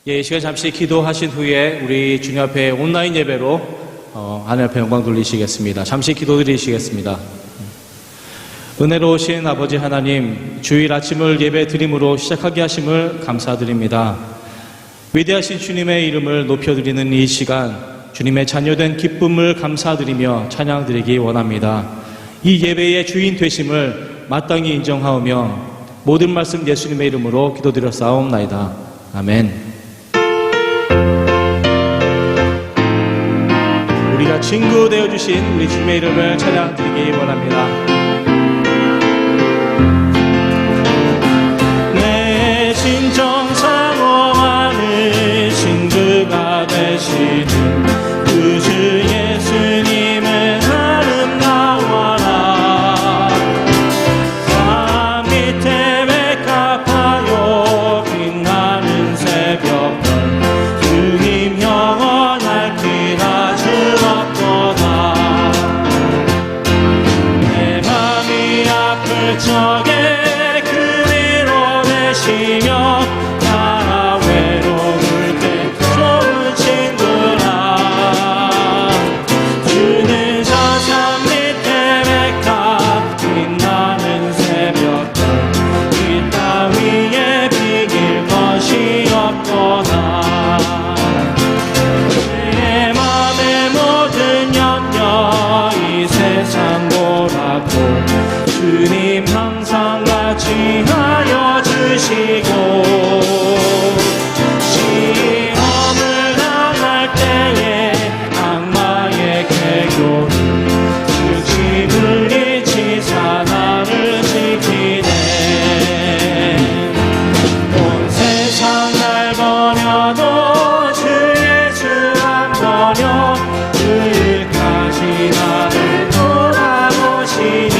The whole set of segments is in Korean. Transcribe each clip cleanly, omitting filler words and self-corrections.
예, 이 시간 잠시 기도하신 후에 우리 주님 앞에 온라인 예배로 하늘 앞에 영광 돌리시겠습니다. 잠시 기도드리시겠습니다. 은혜로우신 아버지 하나님, 주일 아침을 예배 드림으로 시작하게 하심을 감사드립니다. 위대하신 주님의 이름을 높여드리는 이 시간, 주님의 자녀된 기쁨을 감사드리며 찬양드리기 원합니다. 이 예배의 주인 되심을 마땅히 인정하오며 모든 말씀 예수님의 이름으로 기도드렸사옵나이다. 아멘. 우리가 친구 되어주신 우리 주님의 이름을 찬양드리기 원합니다. 내 진정 사모하는 친구가 되시는 그 주 예수님은 아름다워라. 밤 밑에 맥가파요 빛나는 새벽별 주님 영원할 기나 주었도다. 내 맘이 아플 적에 그리로 되시며 나라 외로울 때 좋은 친구라. 주는 저 산 밑에 백합 빛나는 새벽별 이 따위에 비길 것이 없도다. 내 맘의 모든 염려 이 세상 보라고 주님 항상 같이 하여 주시고, 시험을 당할 때에 악마의 개교를 즉시 물리치사 나를 지키네. 온 세상 날 버려도 주 예수 안 버려 주일까지 나를 돌아보시니.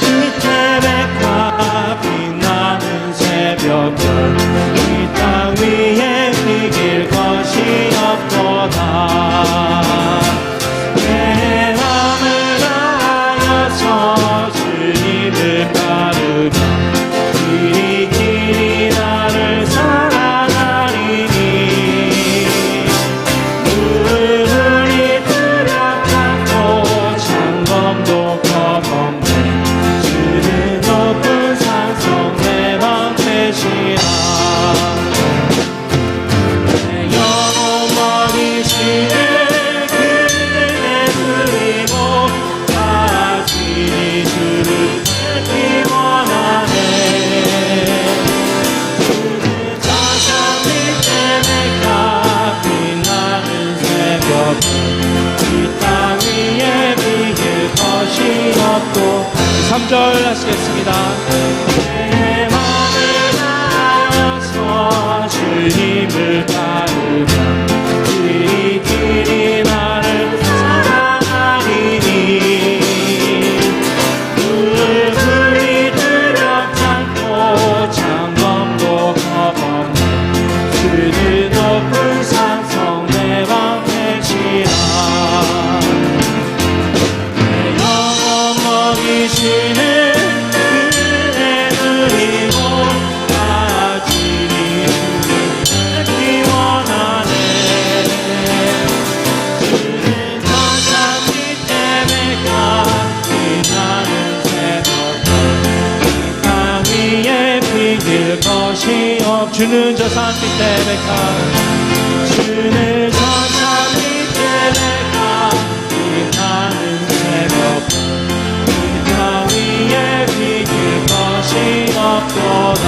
끝에 백합 빛나는 새벽별 이 땅 위에 비길 것이 없도다. 내 맘을 다하여서 주님을 따르며 길이 길이 나를 사랑하리니. 무릎이 뚜렷하고 창검도 겁없네. 주는 높은 산성 내 방패시라. 내 영혼 먹이시는 그네 드리고 다시 주를 찾기 원하네. 주는 저 산 밑에 맥가 빛나는 새벽별 이 땅 위에 비길 것이 없고. 3절 하시겠습니다. 내 맘을 다하여서 주님을 따르며 길이 길이 나를 사랑하리니. 무릎이 뚜렷않고 창검도 겁없네. 주는 높은 산성 내 방패시라. 내 영혼 먹이시는 그네 누리고 다시 주를 찾기 원하네. 주는 저 산 밑에 맥가 빛나는 새벽별 이 땅 위에 비길 것이 없. 주는 저 산 밑에 맥가 주는 저 산 밑에 맥가 빛나는 새벽별 이 땅 위에 비길 것이 없도다.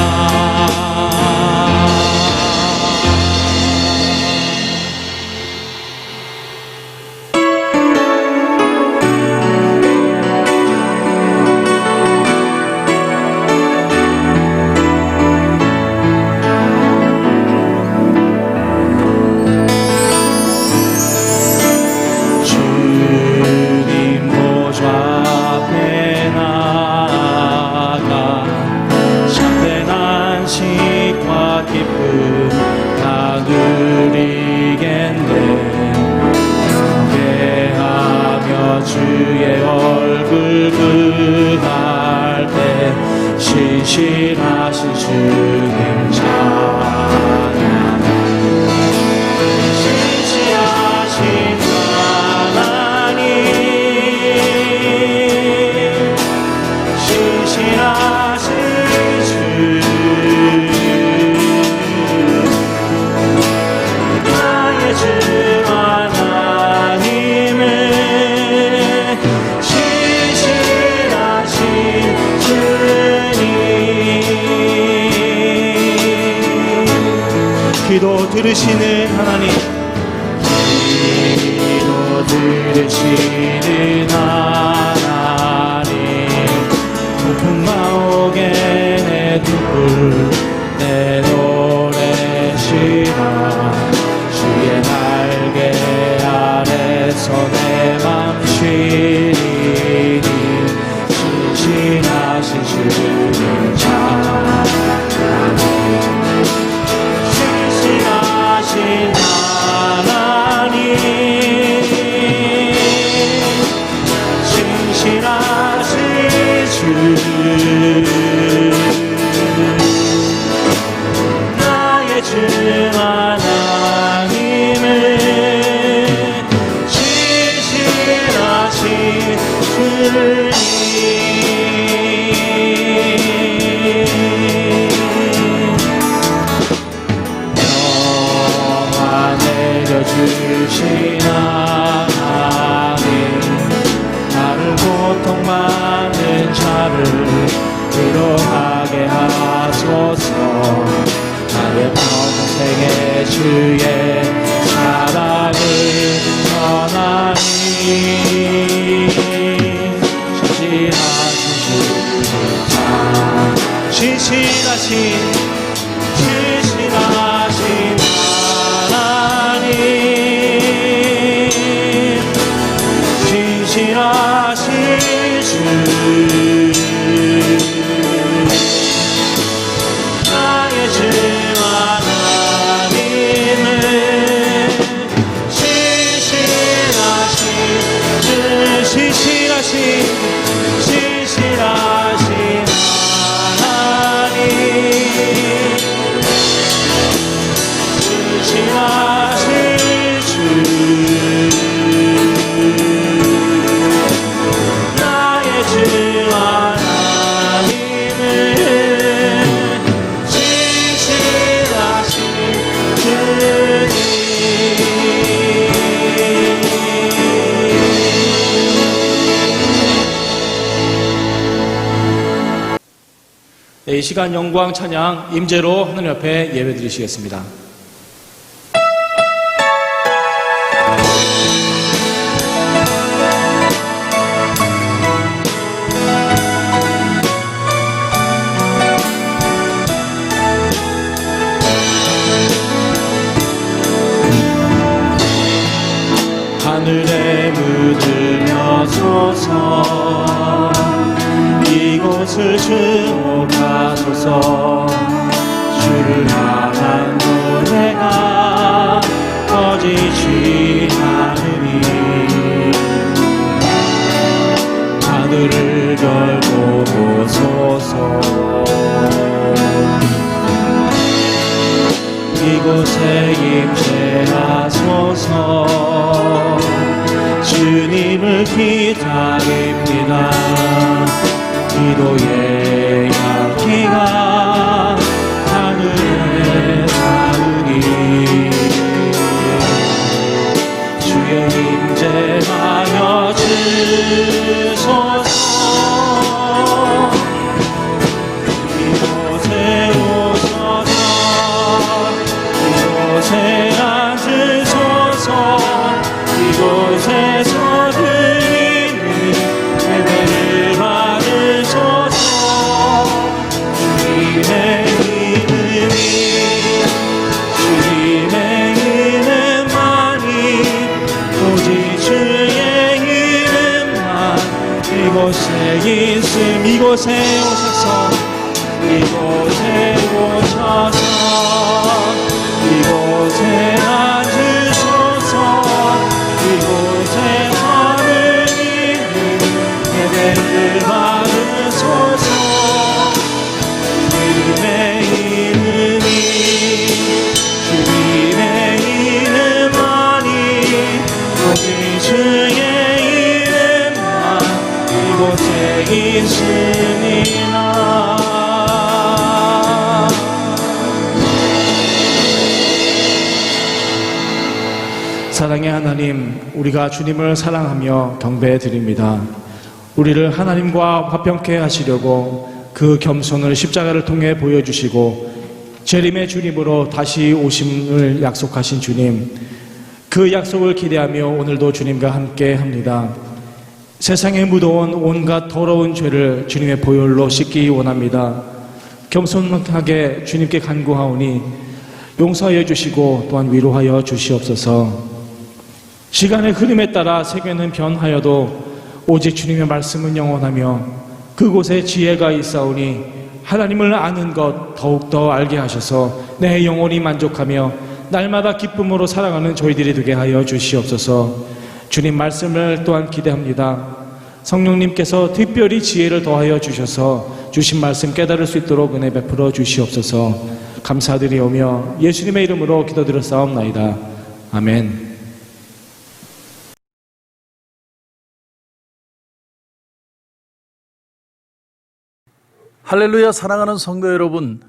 주님 보좌 앞에 나아가 참된 안식과 기쁨 다 누리겠네. 경배하며 주의 얼굴 그할 때 신실하신 주 기도 들으시는 하나님, 기도 들으시는 하나님, 높은 마옥에 내 눈물 내놓으시라. 주의 날개 아래서 내 맘 쉬리니 신실하신 주님 찬양하네. 신실하신 하나님, 신실하신 주, 나의 주 하나님을 신실하신 주님, 영화 내려주신 하나님, 나를 고통 많은 자를 위로하게 하소서. 나의 평생의 주의 사랑을 전하니 신실하신 주님 참 신실하신 하나님, 신실하신 주, 나의 주 하나님은 신실하신 주, 신실하신 하나님, 신실하신 주, 나의 주 하나님은 신실하신 주님. 네, 이 시간 영광 찬양 임재로 하나님 앞에 예배드리시겠습니다. 하늘에 묻으며소서, 이곳을 주목하소서. 주를 향한 노래가 꺼지지 않으니 하늘을 열고 보소서. 이곳에 임재하소서. 주님을 기다립니다. 기도의 향기가 하늘에 닿으니 주의 임재하여 주소서. 이곳에 오소서. 이곳에 앉으소서. 이곳에서 드리는 예배를 받으소서. 주님의 이름만이 오직 주의 이름만 이곳에 있음. 이곳에 오셔서, 이곳에 오셔서, 이곳에 앉으소서. 이곳에 하느님 예배를 받으소서. 주님의 이름이, 주님의 이름만이 오직 주의 이름만 이곳에 있으니라. 사랑의 하나님, 우리가 주님을 사랑하며 경배해 드립니다. 우리를 하나님과 화평케 하시려고 그 겸손을 십자가를 통해 보여주시고 재림의 주님으로 다시 오심을 약속하신 주님, 그 약속을 기대하며 오늘도 주님과 함께 합니다. 세상에 묻어온 온갖 더러운 죄를 주님의 보혈로 씻기 원합니다. 겸손하게 주님께 간구하오니 용서하여 주시고 또한 위로하여 주시옵소서. 시간의 흐름에 따라 세계는 변하여도 오직 주님의 말씀은 영원하며 그곳에 지혜가 있사오니 하나님을 아는 것 더욱더 알게 하셔서 내 영혼이 만족하며 날마다 기쁨으로 살아가는 저희들이 되게 하여 주시옵소서. 주님 말씀을 또한 기대합니다. 성령님께서 특별히 지혜를 더하여 주셔서 주신 말씀 깨달을 수 있도록 은혜 베풀어 주시옵소서. 감사드리오며 예수님의 이름으로 기도드렸사옵나이다. 아멘. 할렐루야. 사랑하는 성도 여러분,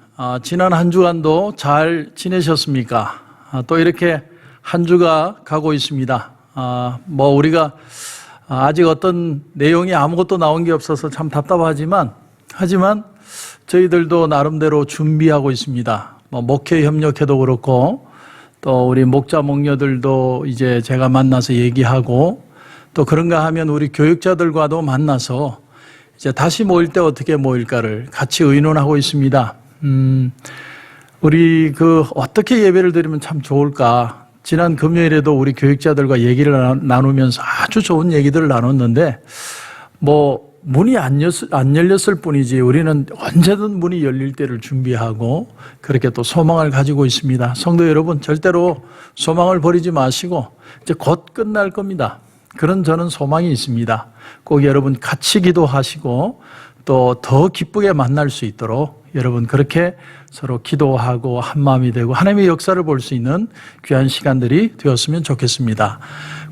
지난 한 주간도 잘 지내셨습니까? 또 이렇게 한 주가 가고 있습니다. 우리가 아직 어떤 내용이 아무것도 나온 게 없어서 참 답답하지만 저희들도 나름대로 준비하고 있습니다. 목회 협력회도 그렇고 또 우리 목자 목녀들도 이제 제가 만나서 얘기하고 또 그런가 하면 우리 교육자들과도 만나서 이제 다시 모일 때 어떻게 모일까를 같이 의논하고 있습니다. 우리 어떻게 예배를 드리면 참 좋을까? 지난 금요일에도 우리 교육자들과 얘기를 나누면서 아주 좋은 얘기들을 나눴는데, 문이 안 열렸을 뿐이지 우리는 언제든 문이 열릴 때를 준비하고 그렇게 또 소망을 가지고 있습니다. 성도 여러분, 절대로 소망을 버리지 마시고 이제 곧 끝날 겁니다. 그런 저는 소망이 있습니다. 꼭 여러분 같이 기도하시고 또 더 기쁘게 만날 수 있도록 여러분 그렇게 서로 기도하고 한마음이 되고 하나님의 역사를 볼 수 있는 귀한 시간들이 되었으면 좋겠습니다.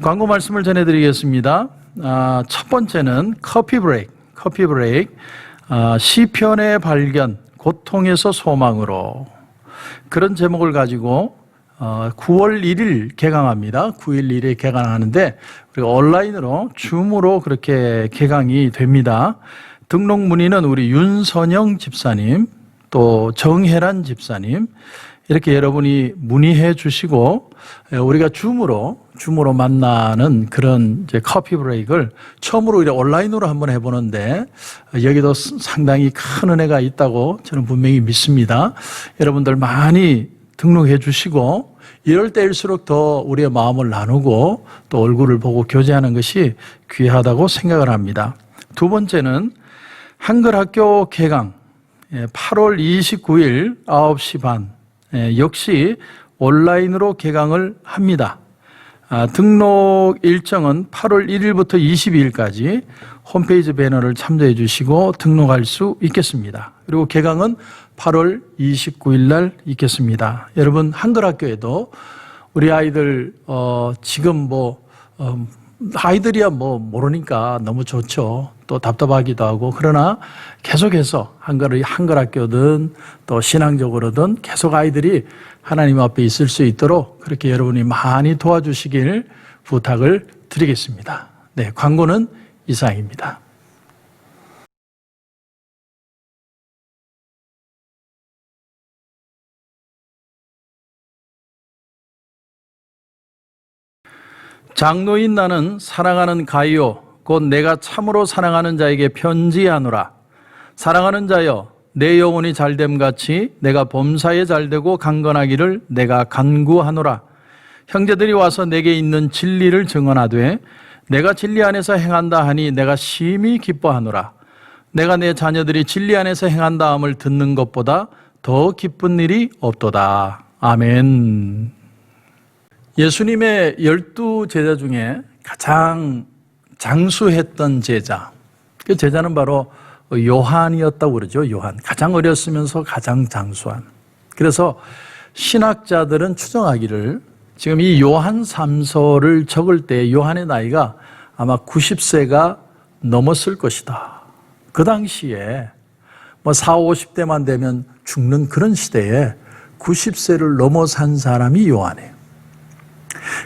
광고 말씀을 전해드리겠습니다. 첫 번째는 커피 브레이크, 시편의 발견, 고통에서 소망으로, 그런 제목을 가지고 9월 1일 개강합니다. 9일 1일에 개강하는데 우리가 온라인으로 줌으로 그렇게 개강이 됩니다. 등록 문의는 우리 윤선영 집사님 또 정혜란 집사님 이렇게 여러분이 문의해 주시고 우리가 줌으로 만나는 그런 이제 커피 브레이크를 처음으로 이제 온라인으로 한번 해보는데 여기도 상당히 큰 은혜가 있다고 저는 분명히 믿습니다. 여러분들 많이 등록해 주시고 이럴 때일수록 더 우리의 마음을 나누고 또 얼굴을 보고 교제하는 것이 귀하다고 생각을 합니다. 두 번째는 한글학교 개강 8월 29일 9시 반 역시 온라인으로 개강을 합니다. 등록 일정은 8월 1일부터 22일까지 홈페이지 배너를 참조해 주시고 등록할 수 있겠습니다. 그리고 개강은 8월 29일 날 있겠습니다. 여러분 한글학교에도 우리 아이들 지금 아이들이야 모르니까 너무 좋죠. 또 답답하기도 하고 그러나 계속해서 한글학교든 또 신앙적으로든 계속 아이들이 하나님 앞에 있을 수 있도록 그렇게 여러분이 많이 도와주시길 부탁을 드리겠습니다. 네, 광고는 이상입니다. 장로인 나는 사랑하는 가이오 곧 내가 참으로 사랑하는 자에게 편지하노라. 사랑하는 자여 내 영혼이 잘됨같이 내가 범사에 잘되고 강건하기를 내가 간구하노라. 형제들이 와서 내게 있는 진리를 증언하되 내가 진리 안에서 행한다 하니 내가 심히 기뻐하노라. 내가 내 자녀들이 진리 안에서 행한다함을 듣는 것보다 더 기쁜 일이 없도다. 아멘. 예수님의 12 제자 중에 가장 장수했던 제자, 그 제자는 바로 요한이었다고 그러죠. 요한, 가장 어렸으면서 가장 장수한. 그래서 신학자들은 추정하기를 지금 이 요한 3서를 적을 때 요한의 나이가 아마 90세가 넘었을 것이다. 그 당시에 40, 50대만 되면 죽는 그런 시대에 90세를 넘어 산 사람이 요한이에요.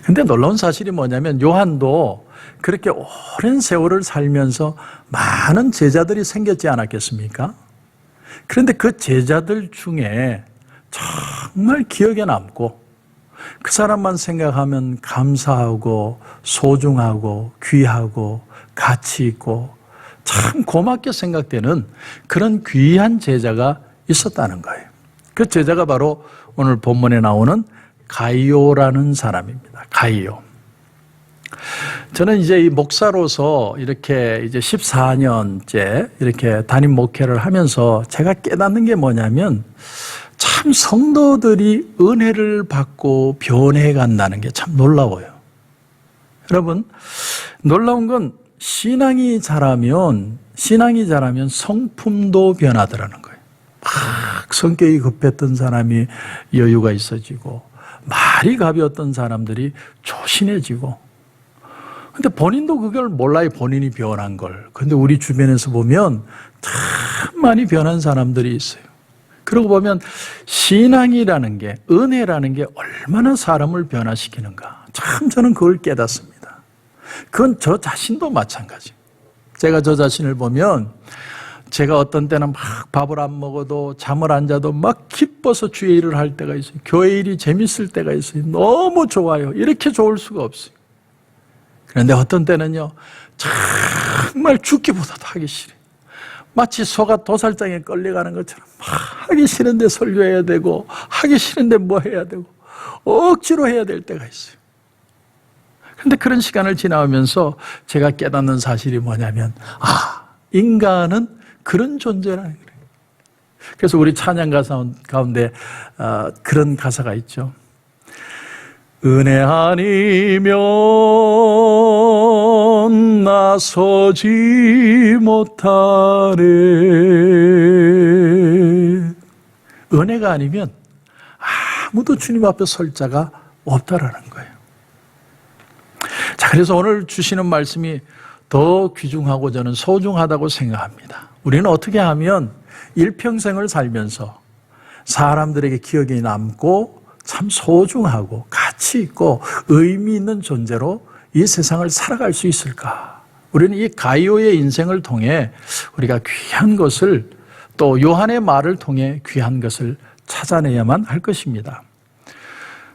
근데 놀라운 사실이 뭐냐면 요한도 그렇게 오랜 세월을 살면서 많은 제자들이 생겼지 않았겠습니까? 그런데 그 제자들 중에 정말 기억에 남고 그 사람만 생각하면 감사하고 소중하고 귀하고 가치 있고 참 고맙게 생각되는 그런 귀한 제자가 있었다는 거예요. 그 제자가 바로 오늘 본문에 나오는 가이오라는 사람입니다. 가이오. 저는 이제 이 목사로서 이렇게 이제 14년째 이렇게 담임 목회를 하면서 제가 깨닫는 게 뭐냐면 참 성도들이 은혜를 받고 변해 간다는 게 참 놀라워요. 여러분, 놀라운 건 신앙이 자라면 성품도 변하더라는 거예요. 막 성격이 급했던 사람이 여유가 있어지고 말이 가벼웠던 사람들이 조신해지고 근데 본인도 그걸 몰라요. 본인이 변한 걸. 근데 우리 주변에서 보면 참 많이 변한 사람들이 있어요. 그러고 보면 신앙이라는 게 은혜라는 게 얼마나 사람을 변화시키는가. 참 저는 그걸 깨닫습니다. 그건 저 자신도 마찬가지. 제가 저 자신을 보면 제가 어떤 때는 막 밥을 안 먹어도 잠을 안 자도 막 기뻐서 주의 일을 할 때가 있어요. 교회 일이 재밌을 때가 있어요. 너무 좋아요. 이렇게 좋을 수가 없어요. 그런데 어떤 때는요, 정말 죽기보다도 하기 싫어요. 마치 소가 도살장에 끌려가는 것처럼 막 하기 싫은데 설교해야 되고, 하기 싫은데 뭐 해야 되고, 억지로 해야 될 때가 있어요. 그런데 그런 시간을 지나오면서 제가 깨닫는 사실이 뭐냐면, 인간은 그런 존재라는 거예요. 그래서 우리 찬양 가사 가운데 그런 가사가 있죠. 은혜 아니면 나서지 못하네. 은혜가 아니면 아무도 주님 앞에 설 자가 없다라는 거예요. 자, 그래서 오늘 주시는 말씀이 더 귀중하고 저는 소중하다고 생각합니다. 우리는 어떻게 하면 일평생을 살면서 사람들에게 기억에 남고 참 소중하고 가치 있고 의미 있는 존재로 이 세상을 살아갈 수 있을까? 우리는 이 가이오의 인생을 통해 우리가 귀한 것을 또 요한의 말을 통해 귀한 것을 찾아내야만 할 것입니다.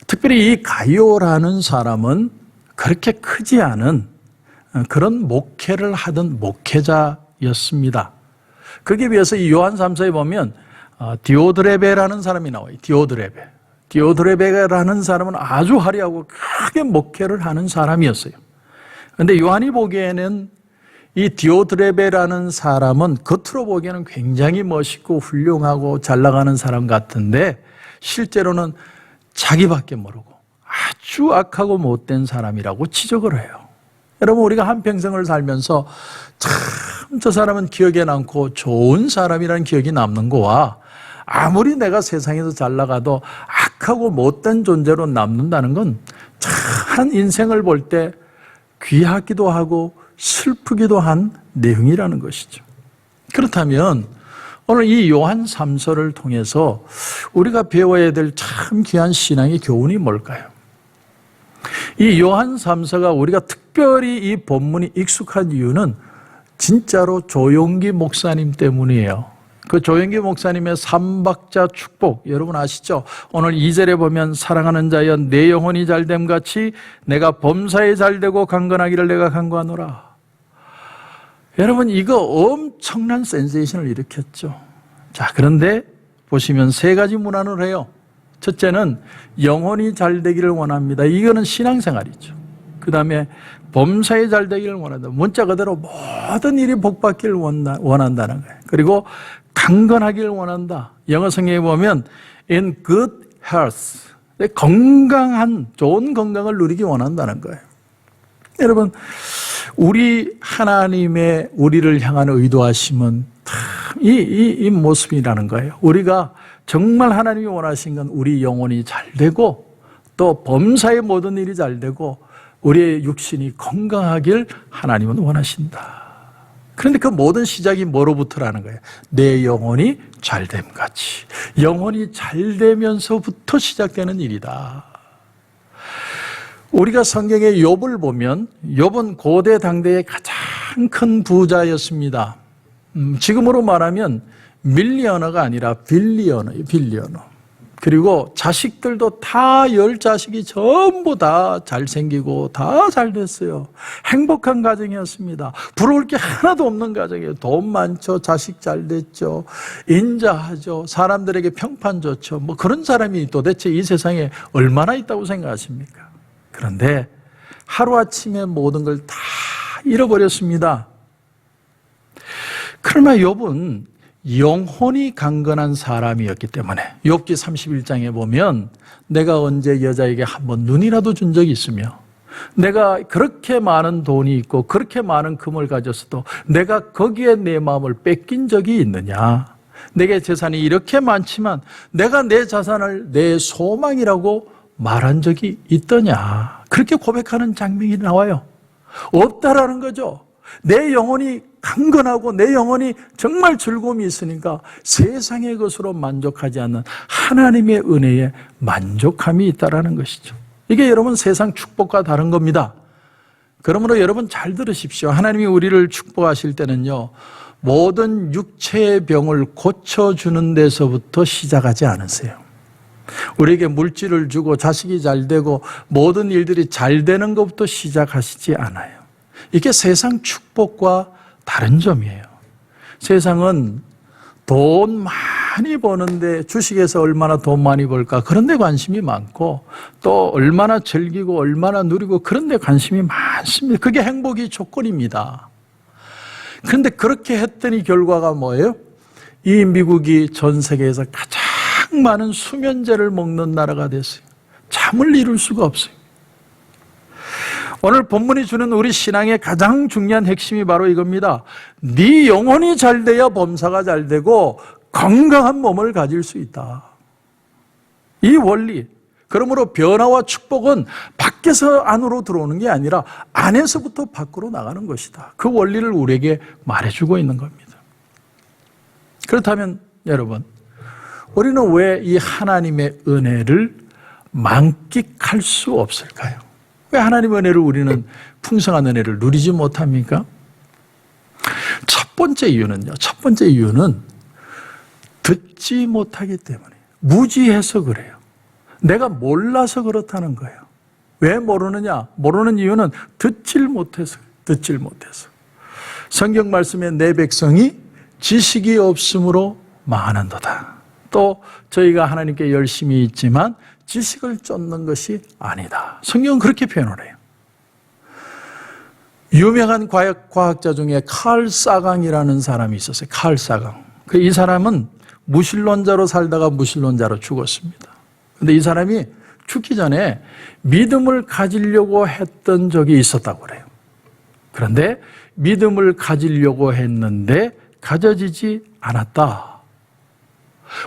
특별히 이 가이오라는 사람은 그렇게 크지 않은 그런 목회를 하던 목회자였습니다. 거기에 비해서 이 요한 3서에 보면 디오드레베라는 사람이 나와요. 디오드레베라는 사람은 아주 화려하고 크게 목회를 하는 사람이었어요. 그런데 요한이 보기에는 이 디오드레베라는 사람은 겉으로 보기에는 굉장히 멋있고 훌륭하고 잘 나가는 사람 같은데 실제로는 자기밖에 모르고 아주 악하고 못된 사람이라고 지적을 해요. 여러분, 우리가 한평생을 살면서 참 저 사람은 기억에 남고 좋은 사람이라는 기억이 남는 거와 아무리 내가 세상에서 잘 나가도 악하고 못된 존재로 남는다는 건 참 인생을 볼 때 귀하기도 하고 슬프기도 한 내용이라는 것이죠. 그렇다면 오늘 이 요한 3서를 통해서 우리가 배워야 될 참 귀한 신앙의 교훈이 뭘까요? 이 요한 3서가 우리가 특별히 이 본문이 익숙한 이유는 진짜로 조용기 목사님 때문이에요. 그 조영기 목사님의 삼박자 축복 여러분 아시죠? 오늘 2절에 보면 사랑하는 자여 내 영혼이 잘됨 같이 내가 범사에 잘되고 강건하기를 내가 간구하노라. 여러분 이거 엄청난 센세이션을 일으켰죠. 자, 그런데 보시면 세 가지 문안을 해요. 첫째는 영혼이 잘되기를 원합니다. 이거는 신앙생활이죠. 그 다음에 범사에 잘되기를 원한다. 문자 그대로 모든 일이 복받기를 원한다는 거예요. 그리고 강건하기를 원한다. 영어 성경에 보면 in good health, 건강한 좋은 건강을 누리기 원한다는 거예요. 여러분, 우리 하나님의 우리를 향한 의도하심은 이 모습이라는 거예요. 우리가 정말 하나님이 원하신 건 우리 영혼이 잘 되고 또 범사의 모든 일이 잘 되고 우리의 육신이 건강하길 하나님은 원하신다. 그런데 그 모든 시작이 뭐로부터라는 거예요? 내 영혼이 잘됨 같이. 영혼이 잘되면서부터 시작되는 일이다. 우리가 성경의 욥을 보면 욥은 고대 당대의 가장 큰 부자였습니다. 지금으로 말하면 밀리어너가 아니라 빌리어너예요. 빌리어너. 그리고 자식들도 다 10자식이 전부 다 잘생기고 다 잘됐어요. 행복한 가정이었습니다. 부러울 게 하나도 없는 가정이에요. 돈 많죠. 자식 잘됐죠. 인자하죠. 사람들에게 평판 좋죠. 뭐 그런 사람이 도대체 이 세상에 얼마나 있다고 생각하십니까? 그런데 하루아침에 모든 걸 다 잃어버렸습니다. 그러나 욥은 영혼이 강건한 사람이었기 때문에 욥기 31장에 보면 내가 언제 여자에게 한번 눈이라도 준 적이 있으며 내가 그렇게 많은 돈이 있고 그렇게 많은 금을 가졌어도 내가 거기에 내 마음을 뺏긴 적이 있느냐? 내게 재산이 이렇게 많지만 내가 내 자산을 내 소망이라고 말한 적이 있더냐? 그렇게 고백하는 장면이 나와요. 없다라는 거죠. 내 영혼이 강건하고 내 영혼이 정말 즐거움이 있으니까 세상의 것으로 만족하지 않는 하나님의 은혜에 만족함이 있다라는 것이죠. 이게 여러분 세상 축복과 다른 겁니다. 그러므로 여러분 잘 들으십시오. 하나님이 우리를 축복하실 때는요, 모든 육체의 병을 고쳐주는 데서부터 시작하지 않으세요. 우리에게 물질을 주고 자식이 잘 되고 모든 일들이 잘 되는 것부터 시작하시지 않아요. 이게 세상 축복과 다른 점이에요. 세상은 돈 많이 버는데 주식에서 얼마나 돈 많이 벌까 그런 데 관심이 많고 또 얼마나 즐기고 얼마나 누리고 그런 데 관심이 많습니다. 그게 행복의 조건입니다. 그런데 그렇게 했더니 결과가 뭐예요? 이 미국이 전 세계에서 가장 많은 수면제를 먹는 나라가 됐어요. 잠을 이룰 수가 없어요. 오늘 본문이 주는 우리 신앙의 가장 중요한 핵심이 바로 이겁니다. 네 영혼이 잘 돼야 범사가 잘 되고 건강한 몸을 가질 수 있다. 이 원리. 그러므로 변화와 축복은 밖에서 안으로 들어오는 게 아니라 안에서부터 밖으로 나가는 것이다. 그 원리를 우리에게 말해주고 있는 겁니다. 그렇다면 여러분, 우리는 왜 이 하나님의 은혜를 만끽할 수 없을까요? 왜 하나님의 은혜를 우리는 풍성한 은혜를 누리지 못합니까? 첫 번째 이유는 듣지 못하기 때문에 무지해서 그래요. 내가 몰라서 그렇다는 거예요. 왜 모르느냐? 모르는 이유는 듣질 못해서. 성경 말씀에 내 백성이 지식이 없으므로 망하는도다. 또 저희가 하나님께 열심히 있지만 지식을 쫓는 것이 아니다. 성경은 그렇게 표현을 해요. 유명한 과학자 중에 칼 사강이라는 사람이 있었어요. 칼 사강. 이 사람은 무신론자로 살다가 무신론자로 죽었습니다. 그런데 이 사람이 죽기 전에 믿음을 가지려고 했던 적이 있었다고 그래요. 그런데 믿음을 가지려고 했는데 가져지지 않았다.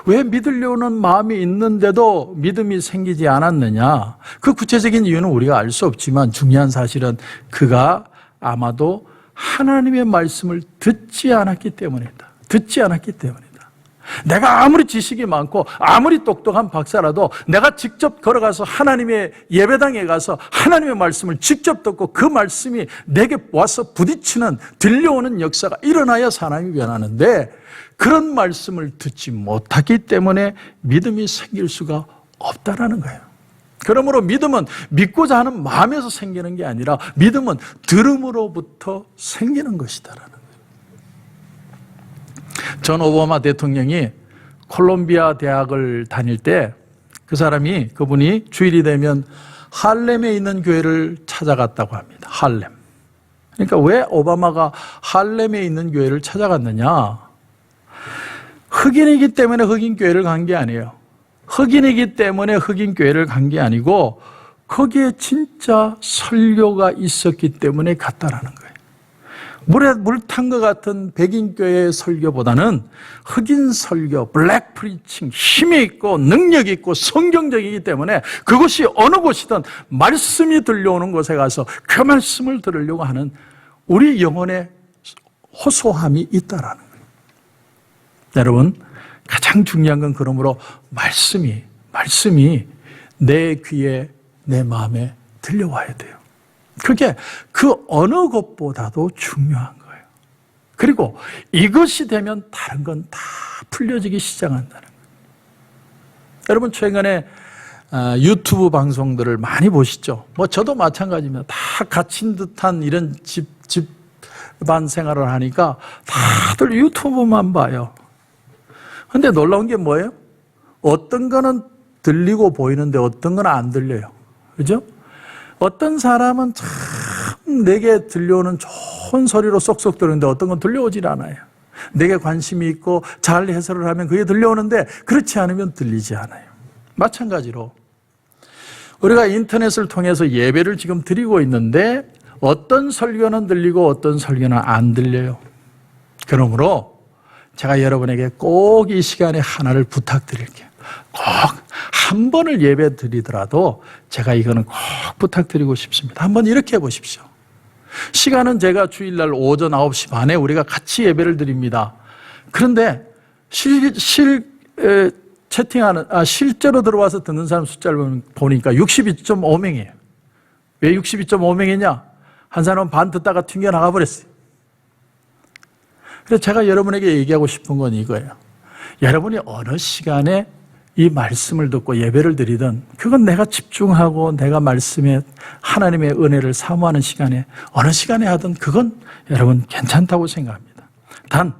왜 믿으려는 마음이 있는데도 믿음이 생기지 않았느냐? 그 구체적인 이유는 우리가 알 수 없지만 중요한 사실은 그가 아마도 하나님의 말씀을 듣지 않았기 때문이다. 내가 아무리 지식이 많고 아무리 똑똑한 박사라도 내가 직접 걸어가서 하나님의 예배당에 가서 하나님의 말씀을 직접 듣고 그 말씀이 내게 와서 부딪히는 들려오는 역사가 일어나야 사람이 변하는데 그런 말씀을 듣지 못하기 때문에 믿음이 생길 수가 없다라는 거예요. 그러므로 믿음은 믿고자 하는 마음에서 생기는 게 아니라 믿음은 들음으로부터 생기는 것이다라는 거예요. 전 오바마 대통령이 콜롬비아 대학을 다닐 때 그분이 주일이 되면 할렘에 있는 교회를 찾아갔다고 합니다. 할렘. 그러니까 왜 오바마가 할렘에 있는 교회를 찾아갔느냐? 흑인이기 때문에 흑인 교회를 간 게 아니에요. 흑인이기 때문에 흑인 교회를 간 게 아니고 거기에 진짜 설교가 있었기 때문에 갔다라는 거예요. 물에 물 탄 것 같은 백인 교회의 설교보다는 흑인 설교, 블랙 프리칭, 힘이 있고 능력이 있고 성경적이기 때문에 그것이 어느 곳이든 말씀이 들려오는 곳에 가서 그 말씀을 들으려고 하는 우리 영혼의 호소함이 있다라는 거예요. 여러분, 가장 중요한 건 그러므로 말씀이 내 귀에 내 마음에 들려와야 돼요. 그게 그 어느 것보다도 중요한 거예요. 그리고 이것이 되면 다른 건 다 풀려지기 시작한다는 거예요. 여러분 최근에 유튜브 방송들을 많이 보시죠? 뭐 저도 마찬가지입니다. 다 갇힌 듯한 이런 집안 생활을 하니까 다들 유튜브만 봐요. 근데 놀라운 게 뭐예요? 어떤 거는 들리고 보이는데 어떤 건 안 들려요. 그죠? 어떤 사람은 참 내게 들려오는 좋은 소리로 쏙쏙 들리는데 어떤 건 들려오질 않아요. 내게 관심이 있고 잘 해설을 하면 그게 들려오는데 그렇지 않으면 들리지 않아요. 마찬가지로 우리가 인터넷을 통해서 예배를 지금 드리고 있는데 어떤 설교는 들리고 어떤 설교는 안 들려요. 그러므로 제가 여러분에게 꼭 이 시간에 하나를 부탁드릴게요. 꼭 한 번을 예배 드리더라도 제가 이거는 꼭 부탁드리고 싶습니다. 한번 이렇게 해보십시오. 시간은 제가 주일날 오전 9시 반에 우리가 같이 예배를 드립니다. 그런데 실제로 들어와서 듣는 사람 숫자를 보니까 62.5명이에요. 왜 62.5명이냐? 한 사람은 반 듣다가 튕겨나가 버렸어요. 그래서 제가 여러분에게 얘기하고 싶은 건 이거예요. 여러분이 어느 시간에 이 말씀을 듣고 예배를 드리든 그건 내가 집중하고 내가 말씀에 하나님의 은혜를 사모하는 시간에 어느 시간에 하든 그건 여러분 괜찮다고 생각합니다. 단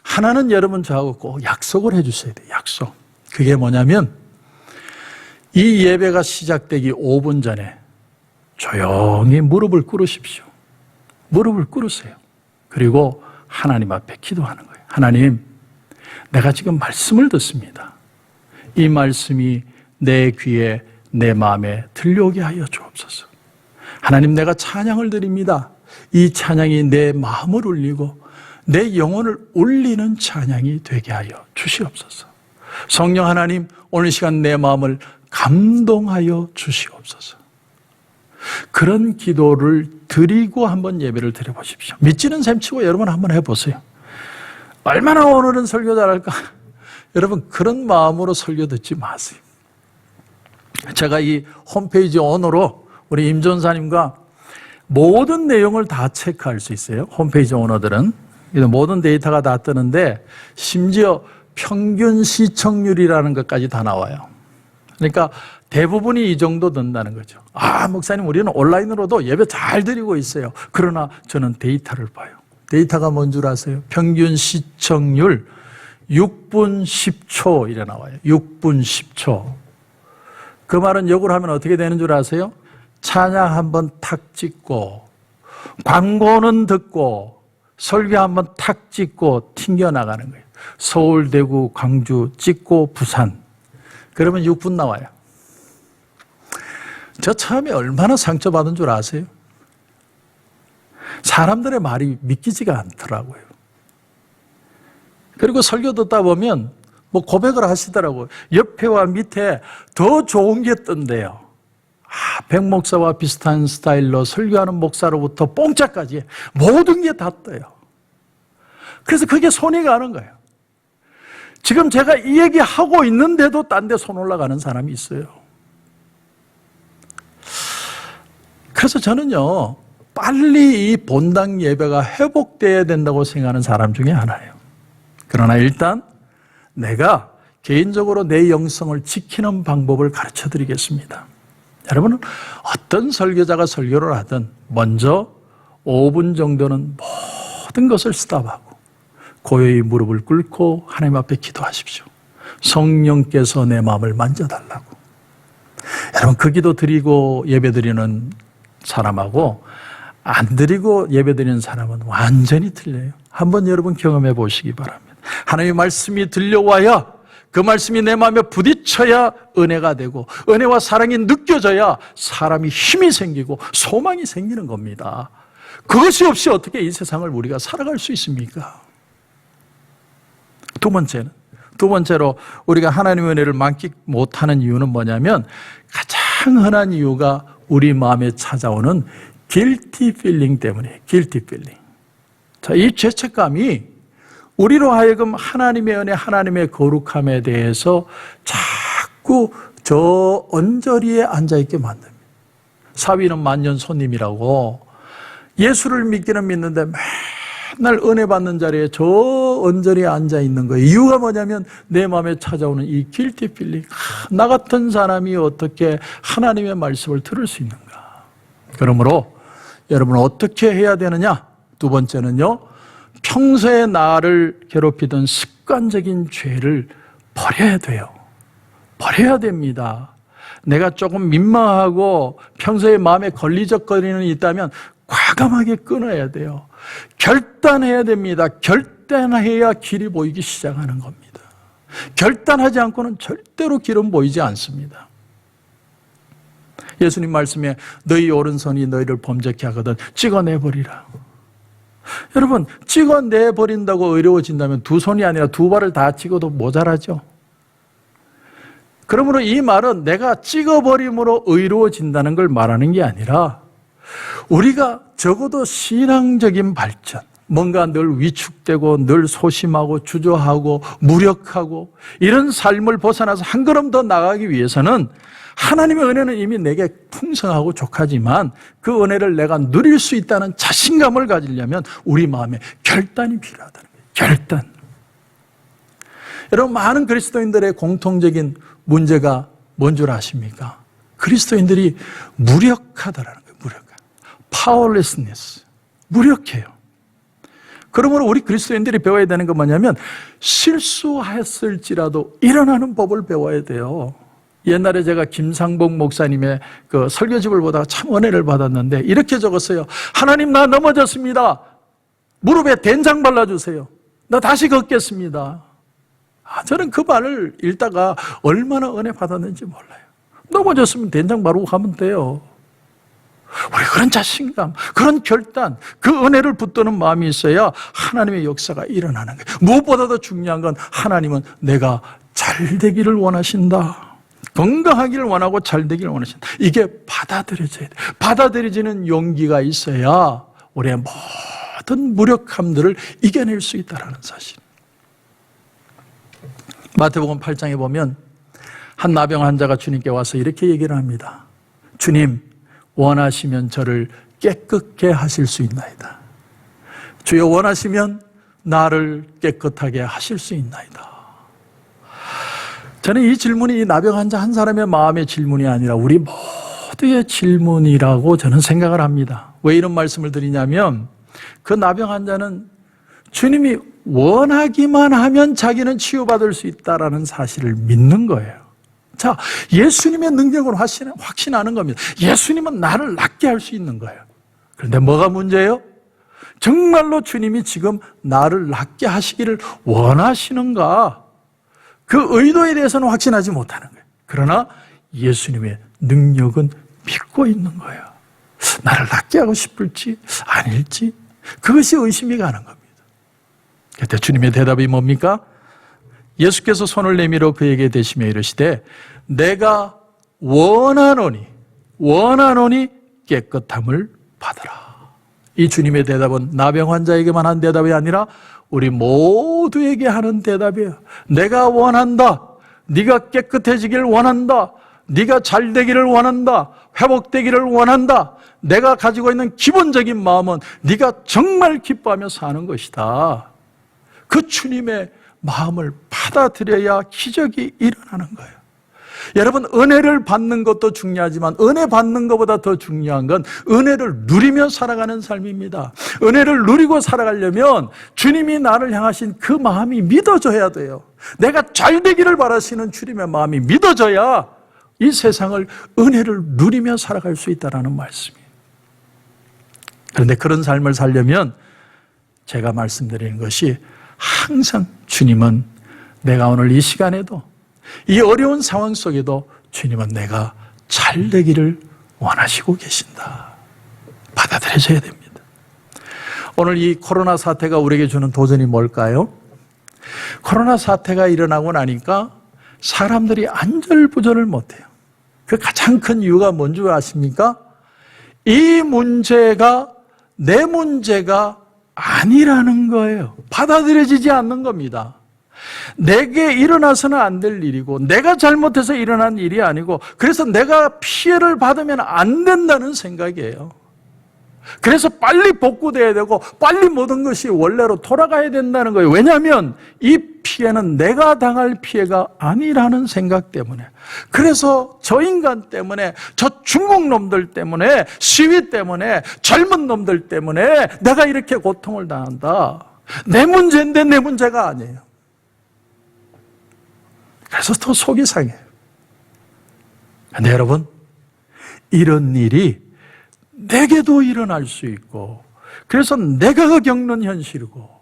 하나는 여러분 저하고 꼭 약속을 해 주셔야 돼요. 약속. 그게 뭐냐면 이 예배가 시작되기 5분 전에 조용히 무릎을 꿇으십시오. 무릎을 꿇으세요. 그리고 하나님 앞에 기도하는 거예요. 하나님, 내가 지금 말씀을 듣습니다. 이 말씀이 내 귀에 내 마음에 들려오게 하여 주옵소서. 하나님, 내가 찬양을 드립니다. 이 찬양이 내 마음을 울리고 내 영혼을 울리는 찬양이 되게 하여 주시옵소서. 성령 하나님, 오늘 시간 내 마음을 감동하여 주시옵소서. 그런 기도를 드리고 한번 예배를 드려보십시오. 믿지는 셈치고 여러분 한번 해보세요. 얼마나 오늘은 설교 잘할까? 여러분 그런 마음으로 설교 듣지 마세요. 제가 이 홈페이지 오너로 우리 임 전사님과 모든 내용을 다 체크할 수 있어요. 홈페이지 오너들은 모든 데이터가 다 뜨는데 심지어 평균 시청률이라는 것까지 다 나와요. 그러니까 대부분이 이 정도 된다는 거죠. 목사님 우리는 온라인으로도 예배 잘 드리고 있어요. 그러나 저는 데이터를 봐요. 데이터가 뭔 줄 아세요? 평균 시청률 6분 10초 이래 나와요. 6분 10초. 그 말은 역으로 하면 어떻게 되는 줄 아세요? 찬양 한번 탁 찍고 광고는 듣고 설교 한번 탁 찍고 튕겨나가는 거예요. 서울, 대구, 광주 찍고 부산. 그러면 6분 나와요. 저 처음에 얼마나 상처받은 줄 아세요? 사람들의 말이 믿기지가 않더라고요. 그리고 설교 듣다 보면 뭐 고백을 하시더라고요. 옆에와 밑에 더 좋은 게 뜬대요. 백 목사와 비슷한 스타일로 설교하는 목사로부터 뽕짝까지 모든 게 다 떠요. 그래서 그게 손이 가는 거예요. 지금 제가 이 얘기하고 있는데도 딴 데 손 올라가는 사람이 있어요. 그래서 저는요, 빨리 이 본당 예배가 회복돼야 된다고 생각하는 사람 중에 하나예요. 그러나 일단 내가 개인적으로 내 영성을 지키는 방법을 가르쳐 드리겠습니다. 여러분은 어떤 설교자가 설교를 하든 먼저 5분 정도는 모든 것을 스탑하고 고요히 무릎을 꿇고 하나님 앞에 기도하십시오. 성령께서 내 마음을 만져달라고. 여러분 그 기도 드리고 예배 드리는 사람하고 안 드리고 예배 드리는 사람은 완전히 틀려요. 한번 여러분 경험해 보시기 바랍니다. 하나님의 말씀이 들려와야 그 말씀이 내 마음에 부딪혀야 은혜가 되고 은혜와 사랑이 느껴져야 사람이 힘이 생기고 소망이 생기는 겁니다. 그것이 없이 어떻게 이 세상을 우리가 살아갈 수 있습니까? 두 번째로 우리가 하나님의 은혜를 만끽 못하는 이유는 뭐냐면 가장 흔한 이유가 우리 마음에 찾아오는 guilty feeling 때문이에요. guilty feeling. 자, 이 죄책감이 우리로 하여금 하나님의 은혜, 하나님의 거룩함에 대해서 자꾸 저 언저리에 앉아있게 만듭니다. 사위는 만년 손님이라고 예수를 믿기는 믿는데 맨날 은혜 받는 자리에 저 언저리에 앉아 있는 거예요. 이유가 뭐냐면 내 마음에 찾아오는 이 guilty feeling. 나 같은 사람이 어떻게 하나님의 말씀을 들을 수 있는가. 그러므로 여러분은 어떻게 해야 되느냐? 두 번째는요, 평소에 나를 괴롭히던 습관적인 죄를 버려야 돼요. 버려야 됩니다. 내가 조금 민망하고 평소에 마음에 걸리적거리는 게 있다면 과감하게 끊어야 돼요. 결단해야 됩니다. 결단해야 길이 보이기 시작하는 겁니다. 결단하지 않고는 절대로 길은 보이지 않습니다. 예수님 말씀에 너희 오른손이 너희를 범죄케 하거든 찍어내버리라. 여러분, 찍어내버린다고 어려워진다면 두 손이 아니라 두 발을 다 찍어도 모자라죠. 그러므로 이 말은 내가 찍어버림으로 의로워진다는 걸 말하는 게 아니라 우리가 적어도 신앙적인 발전, 뭔가 늘 위축되고 늘 소심하고 주저하고 무력하고 이런 삶을 벗어나서 한 걸음 더 나가기 위해서는 하나님의 은혜는 이미 내게 풍성하고 족하지만 그 은혜를 내가 누릴 수 있다는 자신감을 가지려면 우리 마음에 결단이 필요하다는 거예요. 결단. 여러분, 많은 그리스도인들의 공통적인 문제가 뭔 줄 아십니까? 그리스도인들이 무력하다라는 거예요. 무력한. powerlessness. 무력해요. 그러므로 우리 그리스도인들이 배워야 되는 건 뭐냐면 실수했을지라도 일어나는 법을 배워야 돼요. 옛날에 제가 김상복 목사님의 그 설교집을 보다가 참 은혜를 받았는데 이렇게 적었어요. 하나님, 나 넘어졌습니다. 무릎에 된장 발라주세요. 나 다시 걷겠습니다. 저는 그 말을 읽다가 얼마나 은혜 받았는지 몰라요. 넘어졌으면 된장 바르고 가면 돼요. 우리 그런 자신감, 그런 결단, 그 은혜를 붙드는 마음이 있어야 하나님의 역사가 일어나는 거예요. 무엇보다도 중요한 건 하나님은 내가 잘 되기를 원하신다. 건강하기를 원하고 잘 되기를 원하신다. 이게 받아들여져야 돼. 받아들여지는 용기가 있어야 우리의 모든 무력함들을 이겨낼 수 있다는 사실. 마태복음 8장에 보면 한 나병 환자가 주님께 와서 이렇게 얘기를 합니다. 주님, 원하시면 저를 깨끗게 하실 수 있나이다. 주여, 원하시면 나를 깨끗하게 하실 수 있나이다. 저는 이 질문이 이 나병 환자 한 사람의 마음의 질문이 아니라 우리 모두의 질문이라고 저는 생각을 합니다. 왜 이런 말씀을 드리냐면 그 나병 환자는 주님이 원하기만 하면 자기는 치유받을 수 있다라는 사실을 믿는 거예요. 자, 예수님의 능력을 확신하는 겁니다. 예수님은 나를 낫게 할 수 있는 거예요. 그런데 뭐가 문제예요? 정말로 주님이 지금 나를 낫게 하시기를 원하시는가? 그 의도에 대해서는 확신하지 못하는 거예요. 그러나 예수님의 능력은 믿고 있는 거예요. 나를 낫게 하고 싶을지 아닐지 그것이 의심이 가는 겁니다. 그때 주님의 대답이 뭡니까? 예수께서 손을 내밀어 그에게 대시며 이르시되 내가 원하노니 깨끗함을 받으라. 이 주님의 대답은 나병 환자에게만 한 대답이 아니라 우리 모두에게 하는 대답이에요. 내가 원한다. 네가 깨끗해지기를 원한다. 네가 잘 되기를 원한다. 회복되기를 원한다. 내가 가지고 있는 기본적인 마음은 네가 정말 기뻐하며 사는 것이다. 그 주님의 마음을 받아들여야 기적이 일어나는 거예요. 여러분, 은혜를 받는 것도 중요하지만 은혜 받는 것보다 더 중요한 건 은혜를 누리며 살아가는 삶입니다. 은혜를 누리고 살아가려면 주님이 나를 향하신 그 마음이 믿어져야 돼요. 내가 잘 되기를 바라시는 주님의 마음이 믿어져야 이 세상을 은혜를 누리며 살아갈 수 있다는 말씀이에요. 그런데 그런 삶을 살려면 제가 말씀드리는 것이 항상 주님은 내가 오늘 이 시간에도 이 어려운 상황 속에도 주님은 내가 잘 되기를 원하시고 계신다. 받아들여져야 됩니다. 오늘 이 코로나 사태가 우리에게 주는 도전이 뭘까요? 코로나 사태가 일어나고 나니까 사람들이 안절부절을 못해요. 그 가장 큰 이유가 뭔지 아십니까? 이 문제가 내 문제가 아니라는 거예요. 받아들여지지 않는 겁니다. 내게 일어나서는 안 될 일이고 내가 잘못해서 일어난 일이 아니고 그래서 내가 피해를 받으면 안 된다는 생각이에요. 그래서 빨리 복구돼야 되고 빨리 모든 것이 원래로 돌아가야 된다는 거예요. 왜냐하면 이 피해는 내가 당할 피해가 아니라는 생각 때문에, 그래서 저 인간 때문에, 저 중국 놈들 때문에, 시위 때문에, 젊은 놈들 때문에 내가 이렇게 고통을 당한다. 내 문제인데 내 문제가 아니에요. 그래서 더 속이 상해요. 근데 여러분, 이런 일이 내게도 일어날 수 있고, 그래서 내가 겪는 현실이고,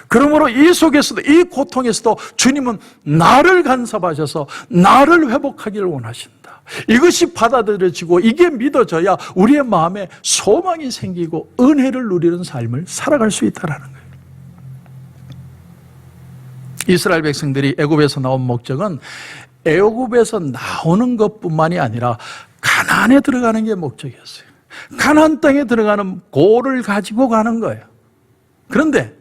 그러므로 이 속에서도, 이 고통에서도 주님은 나를 간섭하셔서 나를 회복하기를 원하신다. 이것이 받아들여지고 이게 믿어져야 우리의 마음에 소망이 생기고 은혜를 누리는 삶을 살아갈 수 있다는 거예요. 이스라엘 백성들이 애굽에서 나온 목적은 애굽에서 나오는 것뿐만이 아니라 가나안에 들어가는 게 목적이었어요. 가나안 땅에 들어가는 고를 가지고 가는 거예요. 그런데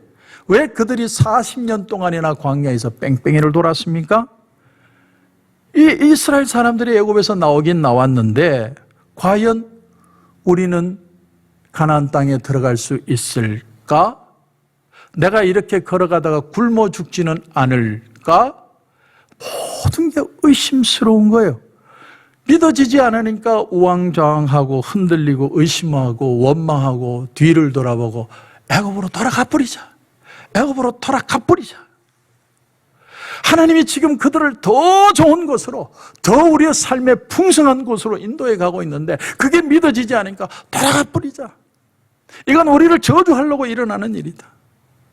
왜 그들이 40년 동안이나 광야에서 뺑뺑이를 돌았습니까? 이 이스라엘 사람들이 애굽에서 나오긴 나왔는데 과연 우리는 가나안 땅에 들어갈 수 있을까? 내가 이렇게 걸어가다가 굶어 죽지는 않을까? 모든 게 의심스러운 거예요. 믿어지지 않으니까 우왕좌왕하고 흔들리고 의심하고 원망하고 뒤를 돌아보고 애굽으로 돌아가 버리자. 애굽으로 돌아가 버리자. 하나님이 지금 그들을 더 좋은 곳으로, 더 우리의 삶의 풍성한 곳으로 인도해 가고 있는데 그게 믿어지지 않으니까 돌아가 버리자. 이건 우리를 저주하려고 일어나는 일이다.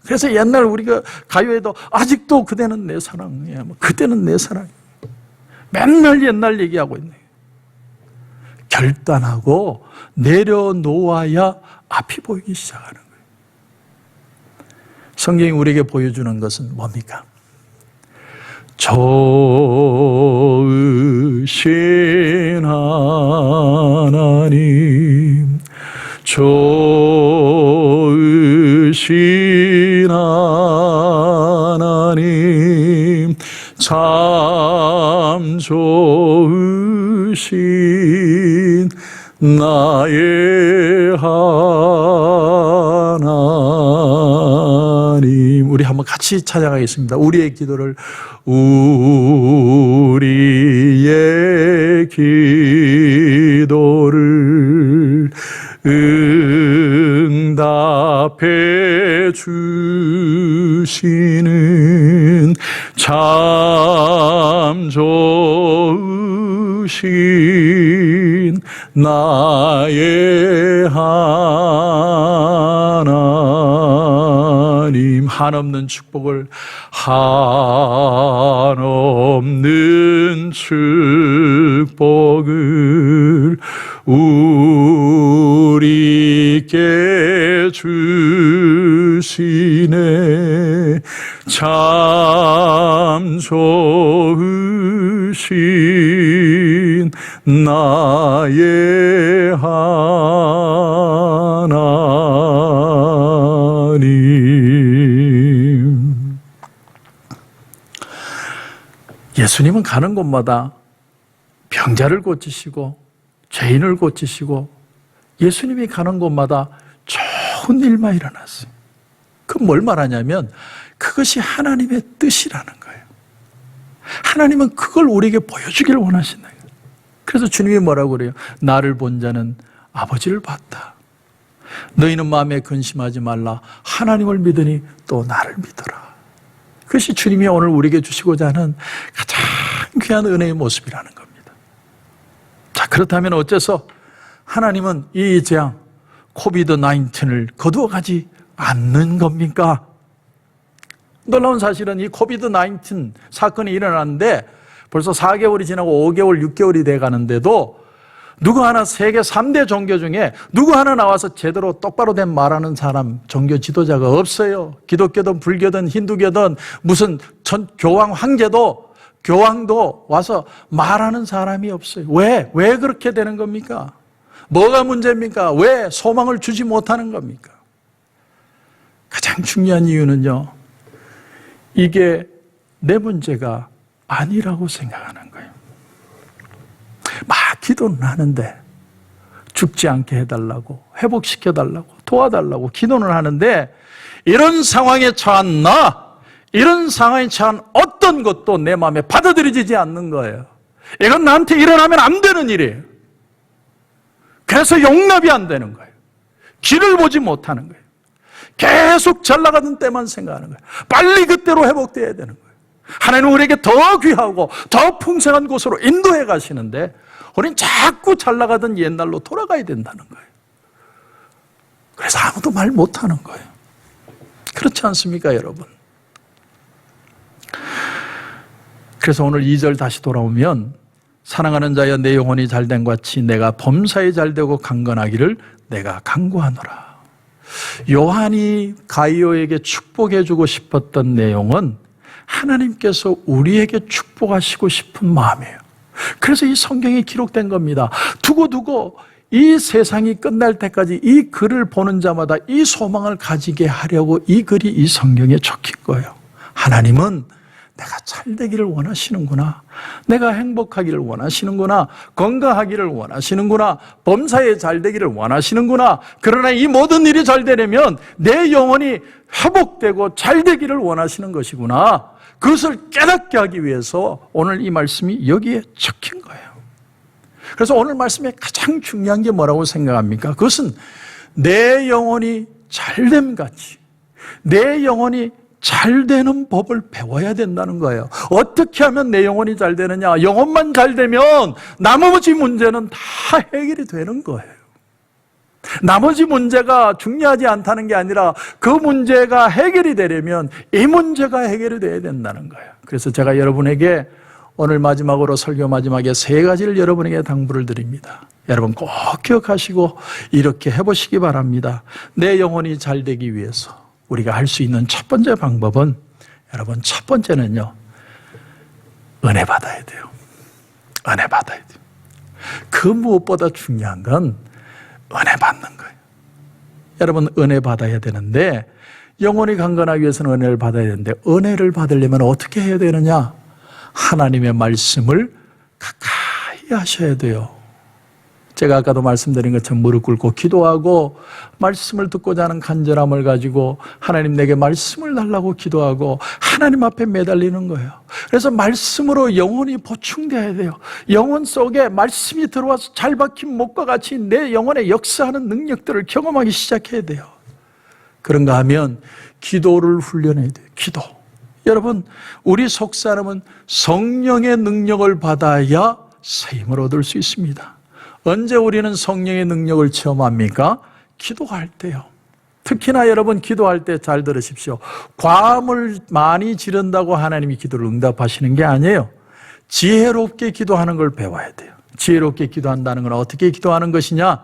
그래서 옛날 우리가 가요에도 아직도 그대는 내 사랑이야, 그대는 내 사랑이야, 맨날 옛날 얘기하고 있네. 결단하고 내려놓아야 앞이 보이기 시작하는 거예요. 성경이 우리에게 보여주는 것은 뭡니까? 좋으신 하나님, 좋으신 하나님, 참 좋으신 나의 하나님. 우리 한번 같이 찬양하겠습니다. 우리의 기도를, 우리의 기도를 응답해 주시는 참 좋으신 나의 하나님. 한없는 축복을, 한없는 축복을 우리께 주시네. 참 좋으신 나의 하나님. 예수님은 가는 곳마다 병자를 고치시고 죄인을 고치시고, 예수님이 가는 곳마다 좋은 일만 일어났어요. 그건 뭘 말하냐면 그것이 하나님의 뜻이라는 거예요. 하나님은 그걸 우리에게 보여주기를 원하신다. 그래서 주님이 뭐라고 그래요? 나를 본 자는 아버지를 봤다. 너희는 마음에 근심하지 말라. 하나님을 믿으니 또 나를 믿어라. 그것이 주님이 오늘 우리에게 주시고자 하는 가장 귀한 은혜의 모습이라는 겁니다. 자, 그렇다면 어째서 하나님은 이 재앙, 코비드-19을 거두어가지 않는 겁니까? 놀라운 사실은 이 코비드-19 사건이 일어났는데 벌써 4개월이 지나고 5개월, 6개월이 돼 가는데도 누구 하나 세계 3대 종교 중에 누구 하나 나와서 제대로 똑바로 된 말하는 사람, 종교 지도자가 없어요. 기독교든 불교든 힌두교든 무슨 교황 황제도, 교황도 와서 말하는 사람이 없어요. 왜 그렇게 되는 겁니까? 뭐가 문제입니까? 왜 소망을 주지 못하는 겁니까? 가장 중요한 이유는요, 이게 내 문제가 아니라고 생각하는 거예요. 막 기도는 하는데 죽지 않게 해달라고, 회복시켜달라고, 도와달라고 기도는 하는데, 이런 상황에 처한 이런 상황에 처한 어떤 것도 내 마음에 받아들여지지 않는 거예요. 이건 나한테 일어나면 안 되는 일이에요. 그래서 용납이 안 되는 거예요. 길을 보지 못하는 거예요. 계속 잘 나가던 때만 생각하는 거예요. 빨리 그때로 회복되어야 되는 거예요. 하나님은 우리에게 더 귀하고 더 풍성한 곳으로 인도해 가시는데 우리는 자꾸 잘 나가던 옛날로 돌아가야 된다는 거예요. 그래서 아무도 말 못하는 거예요. 그렇지 않습니까, 여러분? 그래서 오늘 2절 다시 돌아오면, 사랑하는 자여 내 영혼이 잘된 같이 내가 범사에 잘되고 강건하기를 내가 간구하노라. 요한이 가이오에게 축복해주고 싶었던 내용은 하나님께서 우리에게 축복하시고 싶은 마음이에요. 그래서 이 성경에 기록된 겁니다. 두고두고 이 세상이 끝날 때까지 이 글을 보는 자마다 이 소망을 가지게 하려고 이 글이 이 성경에 적힌 거예요. 하나님은 내가 잘 되기를 원하시는구나, 내가 행복하기를 원하시는구나, 건강하기를 원하시는구나, 범사에 잘 되기를 원하시는구나. 그러나 이 모든 일이 잘 되려면 내 영혼이 회복되고 잘 되기를 원하시는 것이구나. 그것을 깨닫게 하기 위해서 오늘 이 말씀이 여기에 적힌 거예요. 그래서 오늘 말씀에 가장 중요한 게 뭐라고 생각합니까? 그것은 내 영혼이 잘됨 같이 내 영혼이 잘 되는 법을 배워야 된다는 거예요. 어떻게 하면 내 영혼이 잘 되느냐? 영혼만 잘 되면 나머지 문제는 다 해결이 되는 거예요. 나머지 문제가 중요하지 않다는 게 아니라 그 문제가 해결이 되려면 이 문제가 해결이 돼야 된다는 거예요. 그래서 제가 여러분에게 오늘 마지막으로 설교 마지막에 3가지를 여러분에게 당부를 드립니다. 여러분 꼭 기억하시고 이렇게 해보시기 바랍니다. 내 영혼이 잘 되기 위해서 우리가 할 수 있는 첫 번째 방법은, 여러분 첫 번째는요, 은혜 받아야 돼요. 은혜 받아야 돼요. 그 무엇보다 중요한 건 은혜 받는 거예요. 여러분 은혜 받아야 되는데, 영혼이 강건하기 위해서는 은혜를 받아야 되는데, 은혜를 받으려면 어떻게 해야 되느냐? 하나님의 말씀을 가까이 하셔야 돼요. 제가 아까도 말씀드린 것처럼 무릎 꿇고 기도하고 말씀을 듣고자 하는 간절함을 가지고 하나님 내게 말씀을 달라고 기도하고 하나님 앞에 매달리는 거예요. 그래서 말씀으로 영혼이 보충돼야 돼요. 영혼 속에 말씀이 들어와서 잘 박힌 목과 같이 내 영혼에 역사하는 능력들을 경험하기 시작해야 돼요. 그런가 하면 기도를 훈련해야 돼요. 기도. 여러분, 우리 속 사람은 성령의 능력을 받아야 세임을 얻을 수 있습니다. 언제 우리는 성령의 능력을 체험합니까? 기도할 때요. 특히나 여러분 기도할 때 잘 들으십시오. 과음을 많이 지른다고 하나님이 기도를 응답하시는 게 아니에요. 지혜롭게 기도하는 걸 배워야 돼요. 지혜롭게 기도한다는 건 어떻게 기도하는 것이냐?